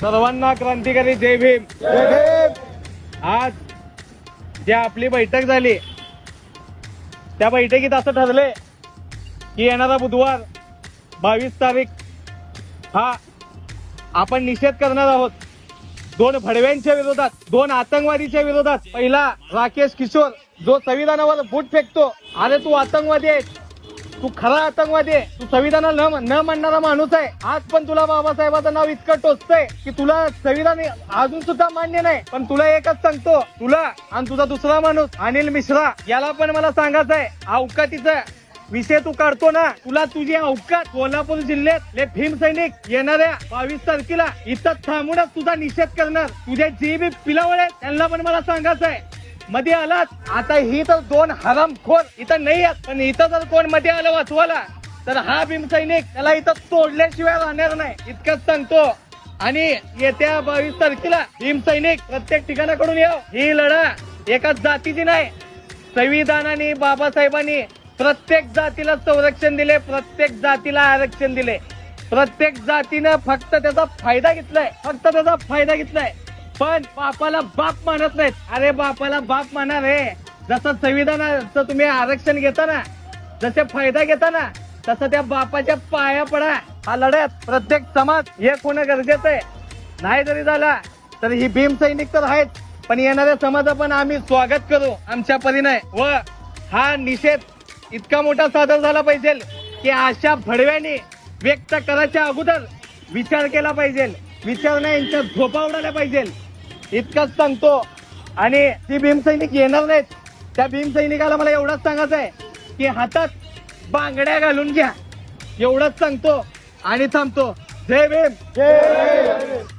सर्वांना क्रांतिकारी जय भीम. जय भीम. आज जी आपली बैठक झाली त्या बैठकीत असं ठरले की येणारा बुधवार 22 तारीख हा आपण निषेध करणार आहोत दोन भडव्यांच्या विरोधात, दोन आतंकवादीच्या विरोधात. पहिला राकेश किशोर जो संविधानावर बूट फेकतो. अरे तू आतंकवादी आहे, तू खरा आतंकवादी आहे, तू संविधानाला न मानणारा माणूस आहे. आज पण तुला बाबासाहेबांचं नाव इतकं टोचतंय की तुला संविधान अजून सुद्धा मान्य नाही. पण तुला एकच सांगतो, तुला आणि तुझा दुसरा माणूस अनिल मिश्रा याला पण मला सांगायचं आहे, अवकातीचा विषय तू काढतो ना, तुला तुझी अवकात कोल्हापूर जिल्ह्यातले भीम सैनिक येणाऱ्या 22 तारखेला इथं थांबूनच तुझा निषेध करणार. तुझे जे बी पिलावळ आहेत त्यांना पण मला सांगायचं आहे, मध्ये आलात. आता ही तर दोन हरामखोर इथं नाही आहेत, पण इथं जर कोण मध्ये आलं वाचवाला तर हा भीम सैनिक त्याला इथं तोडल्याशिवाय राहणार नाही, इतकंच सांगतो. आणि येत्या 22 तारखेला भीम सैनिक प्रत्येक ठिकाणाकडून येऊ. ही लढा एकाच जातीची नाही. संविधानाने बाबासाहेबांनी प्रत्येक जातीला संरक्षण दिले, प्रत्येक जातीला आरक्षण दिले. प्रत्येक जातीनं फक्त त्याचा फायदा घेतलाय, फक्त त्याचा फायदा घेतलाय. पण बापाला बाप मानत नाहीत. अरे बापाला बाप माना रे. जसं संविधानाचं तुम्ही आरक्षण घेता ना, जसे फायदा घेता ना, तसं त्या बापाच्या पाया पडा. हा लढ्यात प्रत्येक समाज हे होणं गरजेचं आहे. नाही जरी झाला तर ही भीम सैनिक तर आहेच, पण येणाऱ्या समाजा पण आम्ही स्वागत करू आमच्या परीने. व हा निषेध इतका मोठा सादर झाला पाहिजे की अशा भडव्याने व्यक्त करायच्या अगोदर विचार केला पाहिजे, विचारण्या यांच्या झोपा उडाल्या पाहिजे, इतकंच सांगतो. आणि ती भीम सैनिक येणार नाहीत, त्या भीम सैनिकाला मला एवढंच सांगायचं आहे की हातात बांगड्या घालून घ्या, एवढंच सांगतो आणि थांबतो. जय भीम. जय भीम.